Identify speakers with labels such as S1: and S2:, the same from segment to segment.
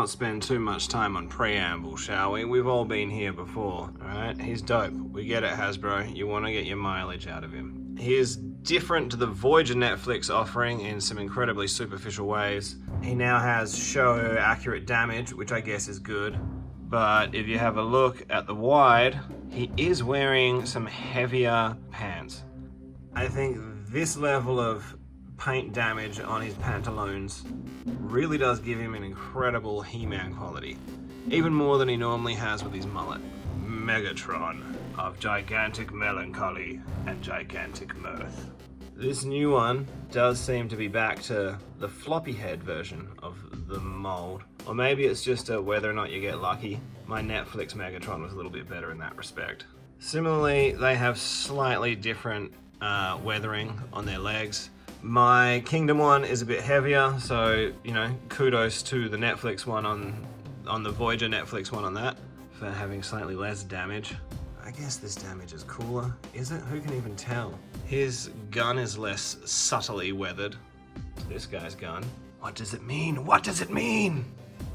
S1: not spend too much time on preamble, shall we? We've all been here before, alright? He's dope. We get it, Hasbro. You want to get your mileage out of him. He is different to the Voyager Netflix offering in some incredibly superficial ways. He now has show accurate damage, which I guess is good. But if you have a look at the wide, he is wearing some heavier pants. I think this level of paint damage on his pantaloons really does give him an incredible He-Man quality. Even more than he normally has with his mullet. Megatron, of gigantic melancholy and gigantic mirth. This new one does seem to be back to the floppy head version of the mold. Or maybe it's just whether or not you get lucky. My Netflix Megatron was a little bit better in that respect. Similarly, they have slightly different weathering on their legs. My Kingdom one is a bit heavier, so, you know, kudos to the Netflix one on the Voyager Netflix one on that for having slightly less damage. I guess this damage is cooler, is it? Who can even tell? His gun is less subtly weathered. This guy's gun. What does it mean? What does it mean?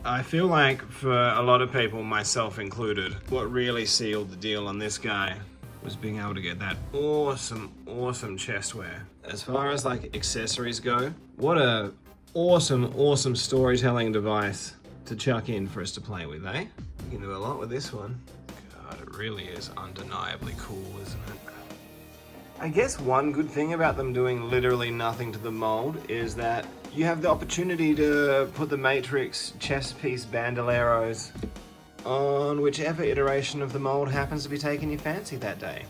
S1: I feel like for a lot of people, myself included, what really sealed the deal on this guy was being able to get that awesome chest wear. As far as like accessories go, what a awesome storytelling device to chuck in for us to play with, eh? You can do a lot with this one. God, it really is undeniably cool, isn't it? I guess one good thing about them doing literally nothing to the mold is that you have the opportunity to put the Matrix chest piece bandoleros on whichever iteration of the mold happens to be taking your fancy that day.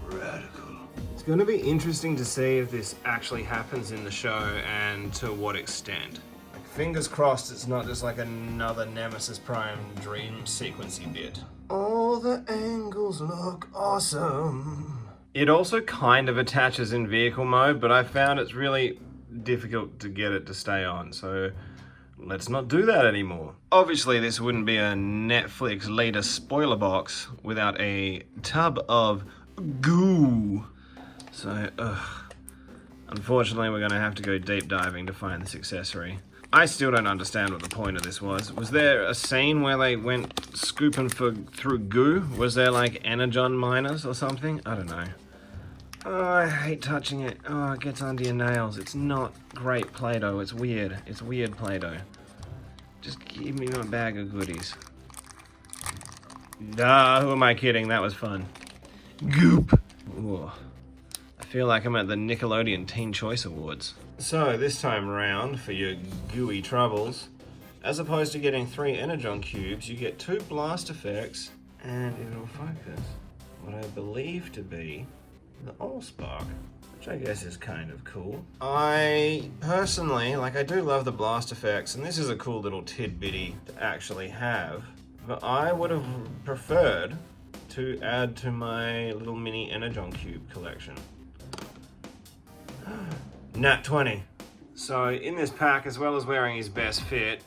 S1: Radical. It's going to be interesting to see if this actually happens in the show and to what extent. Like, fingers crossed it's not just like another Nemesis Prime dream sequency bit. All the angles look awesome. It also kind of attaches in vehicle mode, but I found it's really difficult to get it to stay on, so let's not do that anymore. Obviously, this wouldn't be a Netflix later spoiler box without a tub of goo. So, unfortunately, we're gonna have to go deep diving to find this accessory. I still don't understand what the point of this was. Was there a scene where they went scooping through goo? Was there like energon miners or something? I don't know. Oh, I hate touching it. Oh, it gets under your nails. It's not great Play-Doh. It's weird. It's weird Play-Doh. Just give me my bag of goodies. Ah, who am I kidding? That was fun. Goop. Ooh. I feel like I'm at the Nickelodeon Teen Choice Awards. So, this time around, for your gooey troubles, as opposed to getting 3 energon cubes, you get 2 blast effects, and it'll focus what I believe to be the Allspark, which I guess is kind of cool. I personally, I do love the blast effects, and this is a cool little tidbitty to actually have, but I would have preferred to add to my little mini energon cube collection. Nat 20. So in this pack, as well as wearing his best fit,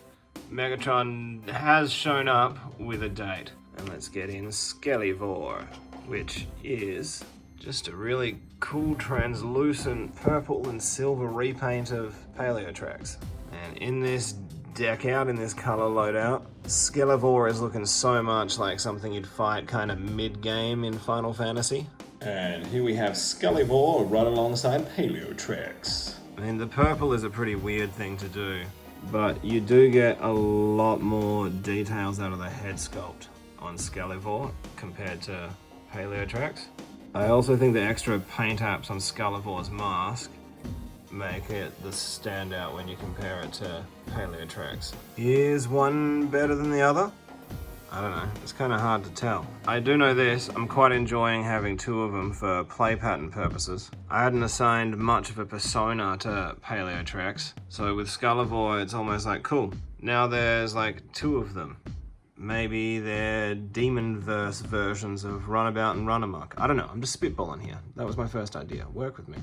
S1: Megatron has shown up with a date. And let's get in Skelivore, which is just a really cool translucent purple and silver repaint of Paleotrax. And in this deck out, in this color loadout, Skelivore is looking so much like something you'd fight kind of mid-game in Final Fantasy. And here we have Skelivore right alongside Paleotrax. I mean, the purple is a pretty weird thing to do, but you do get a lot more details out of the head sculpt on Skelivore compared to Paleotrax. I also think the extra paint apps on Skelivore's mask make it the standout when you compare it to Paleotrax. Is one better than the other? I don't know, it's kind of hard to tell. I do know this, I'm quite enjoying having 2 of them for play pattern purposes. I hadn't assigned much of a persona to Paleotrax, so with Skelivore it's almost like, cool, now there's like 2 of them. Maybe they're demon-verse versions of Runabout and Runamok. I don't know, I'm just spitballing here. That was my first idea, work with me.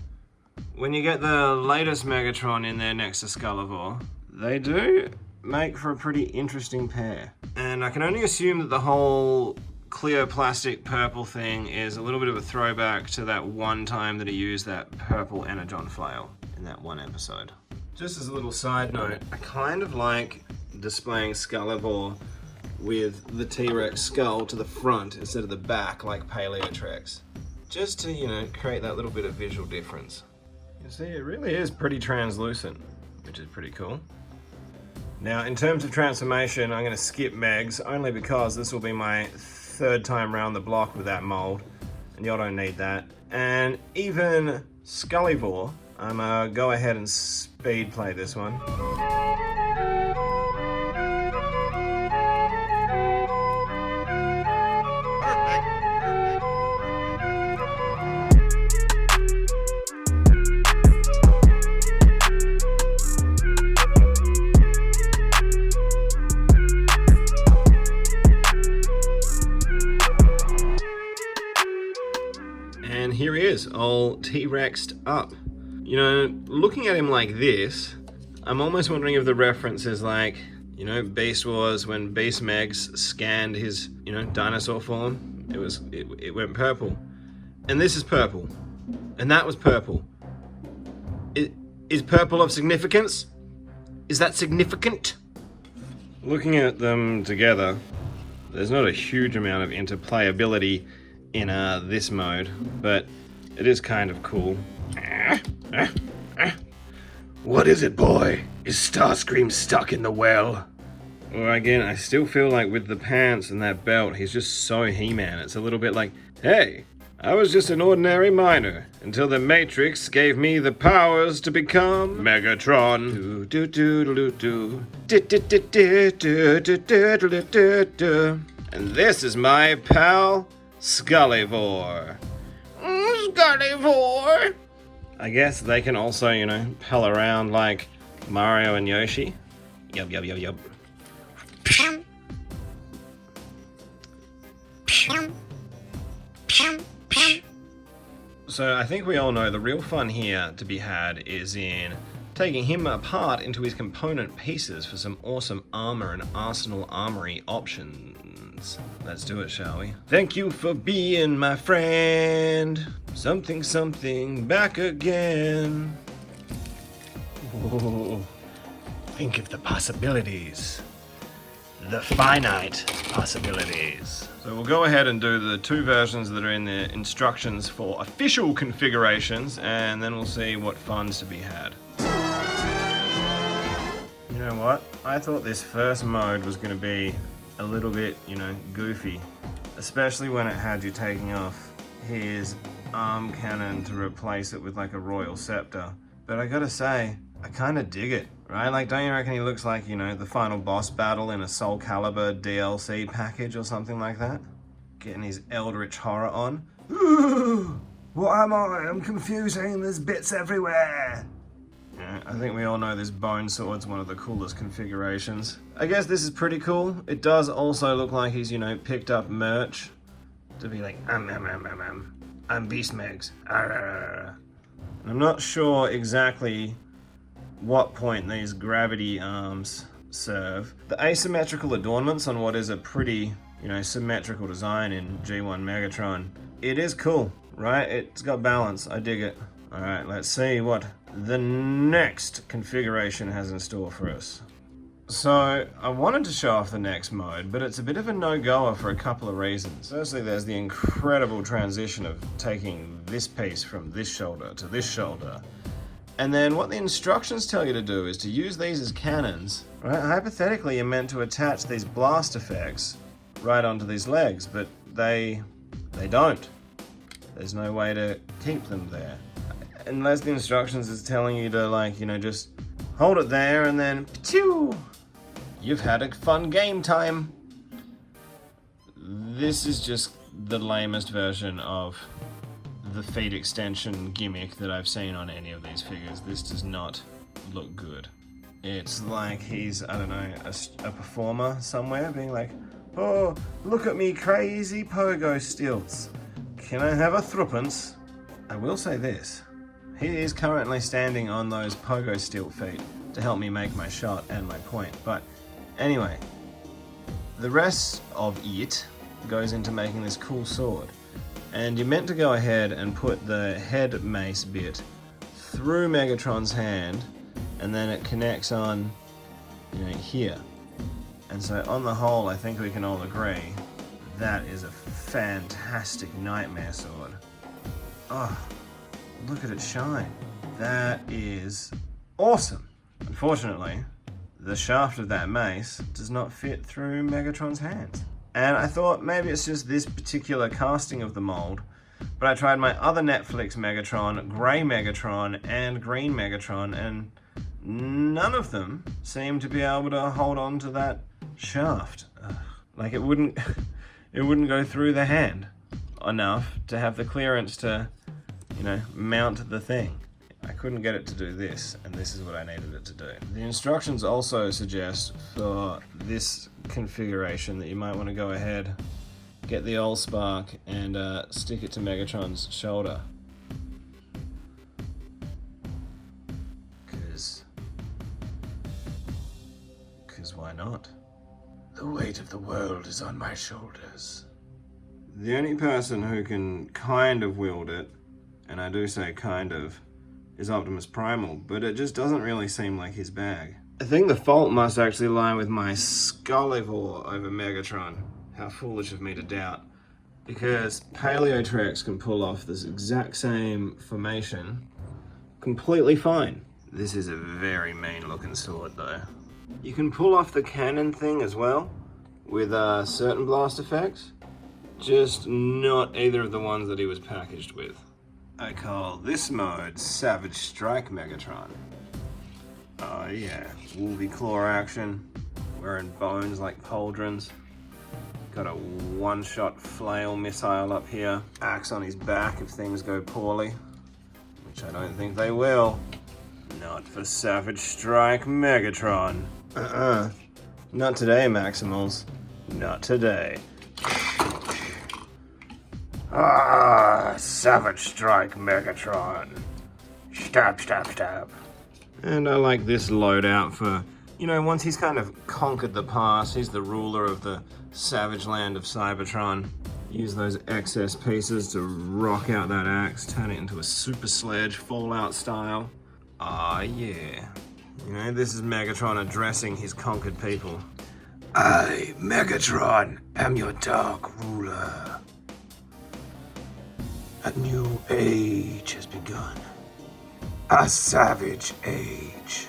S1: When you get the latest Megatron in there next to Skelivore, they do make for a pretty interesting pair. And I can only assume that the whole clear plastic purple thing is a little bit of a throwback to that one time that he used that purple energon flail in that one episode. Just as a little side note, I kind of like displaying Skelivore with the T-Rex skull to the front instead of the back like Paleotrex. Just to, you know, create that little bit of visual difference. You see, it really is pretty translucent, which is pretty cool. Now, in terms of transformation, I'm going to skip Megs, only because this will be my third time round the block with that mold, and y'all don't need that. And even Skelivore, I'm going to go ahead and speed play this one. And here he is, all T-Rexed up. You know, looking at him like this, I'm almost wondering if the reference is like, you know, Beast Wars when Beast Megs scanned his, you know, dinosaur form. It went purple. And this is purple. And that was purple. Is purple of significance? Is that significant? Looking at them together, there's not a huge amount of interplayability in this mode, but it is kind of cool.
S2: What is it, boy? Is Starscream stuck in the well?
S1: Well, again, I still feel like with the pants and that belt, he's just so He-Man. It's a little bit like, hey, I was just an ordinary miner until the Matrix gave me the powers to become Megatron. And this is my pal, Skelivore.
S2: Skelivore!
S1: I guess they can also, you know, pal around like Mario and Yoshi. Yup. So I think we all know the real fun here to be had is in taking him apart into his component pieces for some awesome armor and arsenal armory options. Let's do it, shall we? Thank you for being my friend. Something, back again.
S2: Ooh, think of the possibilities. The finite possibilities.
S1: So we'll go ahead and do the two versions that are in the instructions for official configurations, and then we'll see what fun's to be had. You know what? I thought this first mode was going to be a little bit, you know, goofy. Especially when it had you taking off his arm cannon to replace it with like a royal scepter. But I gotta say, I kind of dig it, right? Like, don't you reckon he looks like, you know, the final boss battle in a Soul Calibur DLC package or something like that? Getting his Eldritch Horror on. Ooh, what am I? I'm confusing, there's bits everywhere. Yeah, I think we all know this bone sword's one of the coolest configurations. I guess this is pretty cool. It does also look like he's, you know, picked up merch to be like, I'm Beast Megs. I'm not sure exactly what point these gravity arms serve. The asymmetrical adornments on what is a pretty, you know, symmetrical design in G1 Megatron, it is cool, right? It's got balance. I dig it. All right, let's see what the next configuration has in store for us. So I wanted to show off the next mode, but it's a bit of a no-goer for a couple of reasons. Firstly, there's the incredible transition of taking this piece from this shoulder to this shoulder. And then what the instructions tell you to do is to use these as cannons, right? Hypothetically, you're meant to attach these blast effects right onto these legs, but they don't. There's no way to keep them there. Unless the instructions is telling you to, like, you know, just hold it there and then, pachoo! You've had a fun game time. This is just the lamest version of the feet extension gimmick that I've seen on any of these figures. This does not look good. It's like he's, I don't know, a performer somewhere being like, oh, look at me crazy pogo stilts. Can I have a threepence? I will say this. He is currently standing on those pogo stilt feet to help me make my shot and my point. But anyway, the rest of it goes into making this cool sword. And you're meant to go ahead and put the head mace bit through Megatron's hand, and then it connects on, you know, here. And so on the whole, I think we can all agree that is a fantastic nightmare sword. Oh, look at it shine. That is awesome. Unfortunately, the shaft of that mace does not fit through Megatron's hands. And I thought maybe it's just this particular casting of the mold, but I tried my other Netflix Megatron, Grey Megatron, and Green Megatron, and none of them seem to be able to hold on to that shaft. Like it wouldn't go through the hand enough to have the clearance to, you know, mount the thing. I couldn't get it to do this, and this is what I needed it to do. The instructions also suggest for this configuration that you might want to go ahead, get the old spark, and stick it to Megatron's shoulder. Because why not?
S2: The weight of the world is on my shoulders.
S1: The only person who can kind of wield it, and I do say kind of, is Optimus Primal, but it just doesn't really seem like his bag. I think the fault must actually lie with my Skelivore over Megatron. How foolish of me to doubt. Because Paleotrex can pull off this exact same formation completely fine. This is a very mean looking sword though. You can pull off the cannon thing as well with certain blast effects, just not either of the ones that he was packaged with. I call this mode Savage Strike Megatron. Oh yeah, woolly claw action, wearing bones like pauldrons. Got a one-shot flail missile up here. Axe on his back if things go poorly, which I don't think they will. Not for Savage Strike Megatron. Not today, Maximals. Not today.
S2: Savage Strike Megatron. Stab, stab, stab.
S1: And I like this loadout for, you know, once he's kind of conquered the past, he's the ruler of the savage land of Cybertron. Use those excess pieces to rock out that axe, turn it into a super sledge, Fallout style. Ah, yeah. You know, this is Megatron addressing his conquered people.
S2: I, Megatron, am your dark ruler. A new age has begun. A savage age.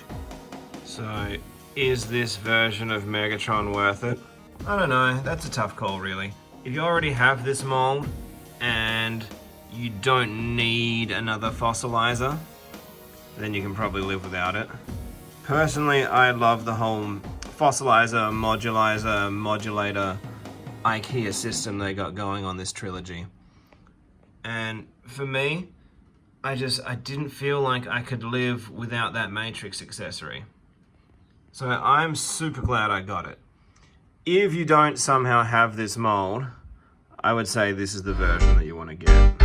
S1: So, is this version of Megatron worth it? I don't know, that's a tough call really. If you already have this mold, and you don't need another fossilizer, then you can probably live without it. Personally, I love the whole fossilizer, modulator, IKEA system they got going on this trilogy. And for me, I didn't feel like I could live without that Matrix accessory. So I'm super glad I got it. If you don't somehow have this mold, I would say this is the version that you want to get.